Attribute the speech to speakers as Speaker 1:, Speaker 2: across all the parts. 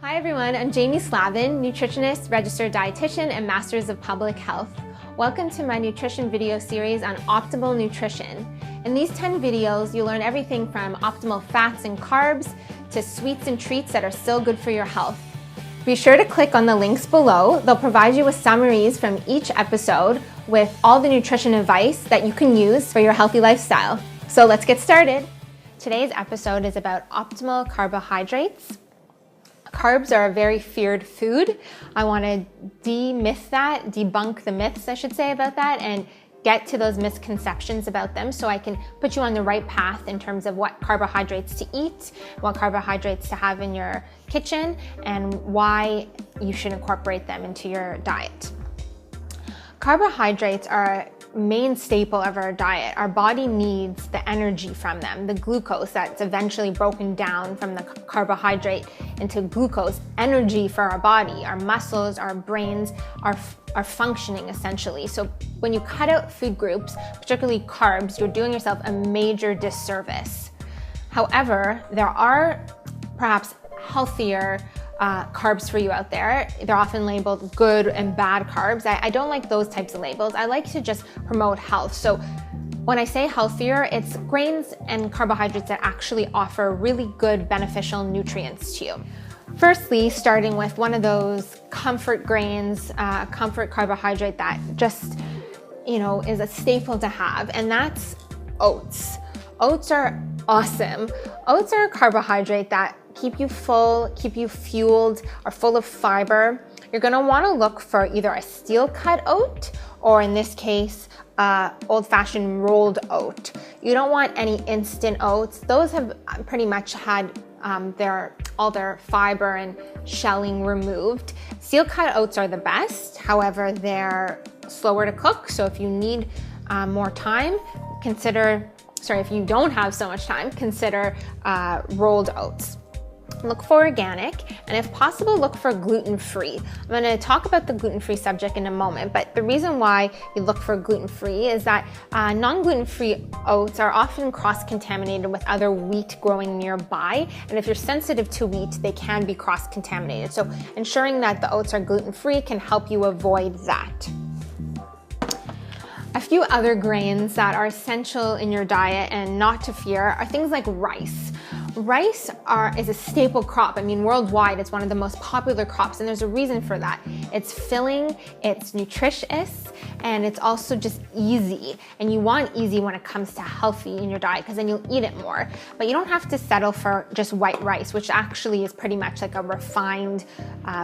Speaker 1: Hi everyone, I'm Jaime, nutritionist, registered dietitian, and Masters of Public Health. Welcome to my nutrition video series on optimal nutrition. In these 10 videos, you'll learn everything from optimal fats and carbs to sweets and treats that are still good for your health. Be sure to click on the links below. They'll provide you with summaries from each episode with all the nutrition advice that you can use for your healthy lifestyle. So let's get started. Today's episode is about optimal carbohydrates. Carbs are a very feared food. I want to debunk the myths, I should say, about that and get to those misconceptions about them so I can put you on the right path in terms of what carbohydrates to eat, what carbohydrates to have in your kitchen, and why you should incorporate them into your diet. Carbohydrates are a main staple of our diet. Our body needs the energy from them, the glucose that's eventually broken down from the carbohydrate into glucose, energy for our body. Our muscles, our brains are functioning essentially. So when you cut out food groups, particularly carbs, you're doing yourself a major disservice. However, there are perhaps healthier carbs for you out there. They're often labeled good and bad carbs. I don't like those types of labels. I like to just promote health. So when I say healthier, it's grains and carbohydrates that actually offer really good beneficial nutrients to you. Firstly, starting with one of those comfort grains, comfort carbohydrate that just, is a staple to have, and that's oats. Oats are awesome. Oats are a carbohydrate that keep you full, keep you fueled, are full of fiber. You're gonna wanna look for either a steel cut oat or in this case, old-fashioned rolled oat. You don't want any instant oats. Those have pretty much had all their fiber and shelling removed. Steel cut oats are the best. However, they're slower to cook. So if you need more time, if you don't have so much time, consider rolled oats. Look for organic, and if possible, look for gluten-free. I'm going to talk about the gluten-free subject in a moment, but the reason why you look for gluten-free is that non-gluten-free oats are often cross-contaminated with other wheat growing nearby, and if you're sensitive to wheat, they can be cross-contaminated. So ensuring that the oats are gluten-free can help you avoid that. A few other grains that are essential in your diet and not to fear are things like rice. Rice is a staple crop. Worldwide, it's one of the most popular crops, and there's a reason for that. It's filling, it's nutritious, and it's also just easy. And you want easy when it comes to healthy in your diet, because then you'll eat it more. But you don't have to settle for just white rice, which actually is pretty much like a refined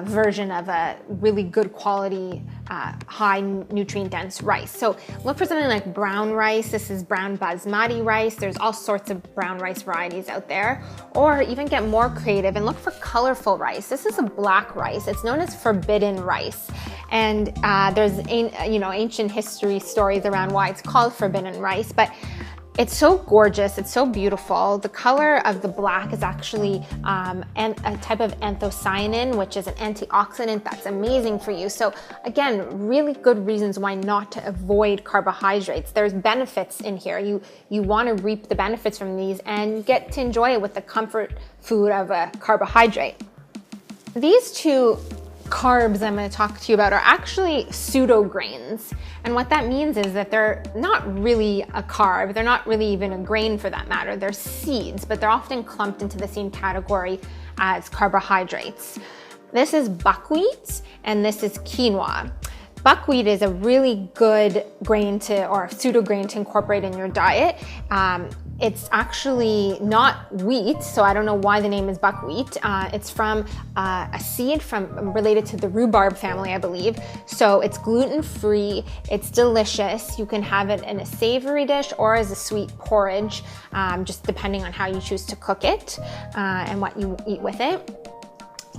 Speaker 1: version of a really good quality, high nutrient dense rice. So look for something like brown rice. This is brown basmati rice. There's all sorts of brown rice varieties out there. Or even get more creative and look for colorful rice. This is a black rice. It's known as forbidden rice. And there's ancient history stories around why it's called forbidden rice, but it's so gorgeous, it's so beautiful. The color of the black is actually a type of anthocyanin, which is an antioxidant that's amazing for you. So again, really good reasons why not to avoid carbohydrates. There's benefits in here. You want to reap the benefits from these and get to enjoy it with the comfort food of a carbohydrate. These two carbs I'm going to talk to you about are actually pseudo grains. And what that means is that they're not really a carb. They're not really even a grain for that matter. They're seeds, but they're often clumped into the same category as carbohydrates. This is buckwheat and this is quinoa. Buckwheat is a really good grain or pseudo grain to incorporate in your diet. It's actually not wheat, so I don't know why the name is buckwheat. It's from a seed related to the rhubarb family, I believe. So it's gluten-free, it's delicious. You can have it in a savory dish or as a sweet porridge, just depending on how you choose to cook it and what you eat with it.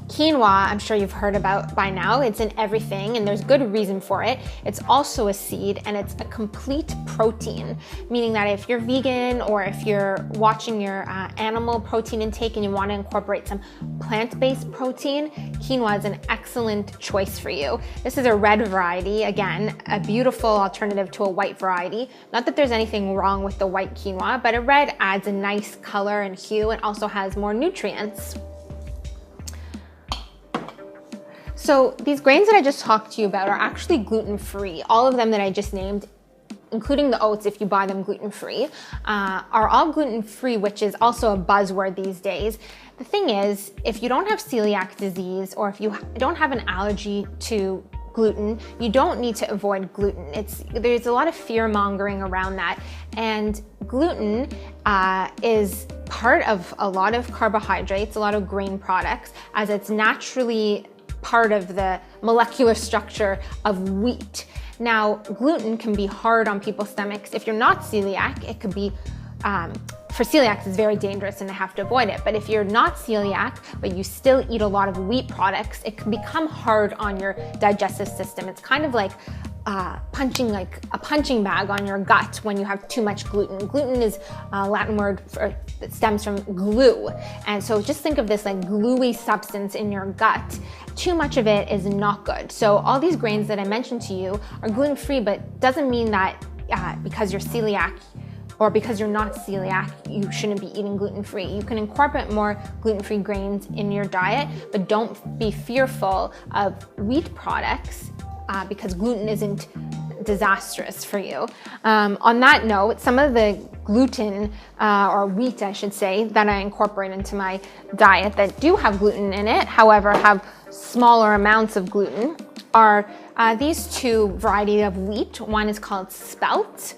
Speaker 1: Quinoa, I'm sure you've heard about by now. It's in everything and there's good reason for it. It's also a seed and it's a complete protein, meaning that if you're vegan or if you're watching your animal protein intake and you want to incorporate some plant-based protein, quinoa is an excellent choice for you. This is a red variety, again, a beautiful alternative to a white variety. Not that there's anything wrong with the white quinoa, but a red adds a nice color and hue and also has more nutrients. So these grains that I just talked to you about are actually gluten-free. All of them that I just named, including the oats if you buy them gluten-free, are all gluten-free, which is also a buzzword these days. The thing is, if you don't have celiac disease or if you don't have an allergy to gluten, you don't need to avoid gluten. There's a lot of fear-mongering around that, and gluten is part of a lot of carbohydrates, a lot of grain products, as it's naturally part of the molecular structure of wheat. Now, gluten can be hard on people's stomachs. If you're not celiac, it could be, for celiacs, it's very dangerous and they have to avoid it. But if you're not celiac, but you still eat a lot of wheat products, it can become hard on your digestive system. It's kind of like punching like a punching bag on your gut when you have too much gluten. Gluten is a Latin word that stems from glue. And so just think of this like gluey substance in your gut. Too much of it is not good. So all these grains that I mentioned to you are gluten-free, but doesn't mean that because you're celiac or because you're not celiac, you shouldn't be eating gluten-free. You can incorporate more gluten-free grains in your diet, but don't be fearful of wheat products because gluten isn't disastrous for you. On that note, some of the gluten, or wheat I should say, that I incorporate into my diet that do have gluten in it, however have smaller amounts of gluten, are these two varieties of wheat. One is called spelt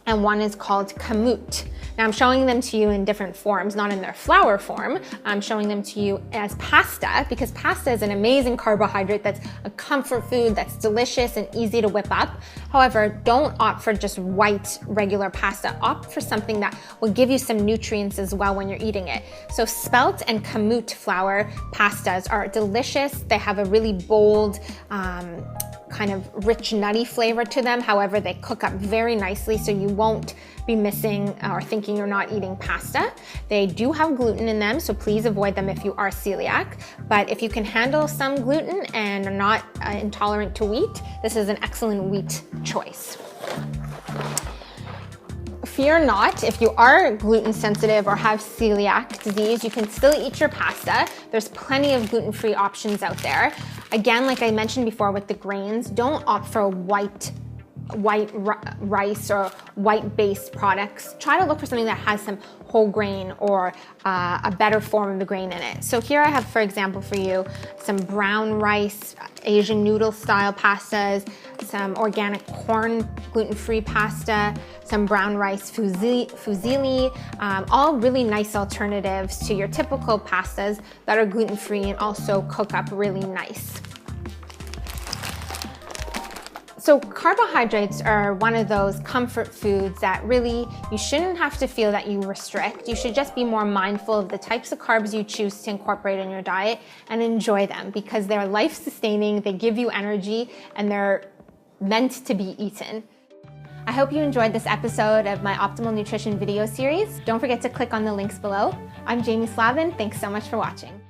Speaker 1: and one is called kamut. Now I'm showing them to you in different forms, not in their flour form. I'm showing them to you as pasta because pasta is an amazing carbohydrate that's a comfort food that's delicious and easy to whip up. However, don't opt for just white regular pasta. Opt for something that will give you some nutrients as well when you're eating it. So spelt and kamut flour pastas are delicious. They have a really bold, kind of rich nutty flavor to them. However, they cook up very nicely so you won't be missing or thinking you're not eating pasta. They do have gluten in them, so please avoid them if you are celiac. But if you can handle some gluten and are not intolerant to wheat, this is an excellent wheat choice. Fear not, if you are gluten sensitive or have celiac disease, you can still eat your pasta. There's plenty of gluten-free options out there. Again, like I mentioned before with the grains, don't opt for white rice or white-based products. Try to look for something that has some whole grain or a better form of the grain in it. So here I have, for example, for you, some brown rice, Asian noodle style pastas, some organic corn gluten-free pasta, some brown rice fusilli, all really nice alternatives to your typical pastas that are gluten-free and also cook up really nice. So carbohydrates are one of those comfort foods that really you shouldn't have to feel that you restrict. You should just be more mindful of the types of carbs you choose to incorporate in your diet and enjoy them because they're life-sustaining, they give you energy, and they're meant to be eaten. I hope you enjoyed this episode of my Optimal Nutrition video series. Don't forget to click on the links below. I'm Jaime Slavin. Thanks so much for watching.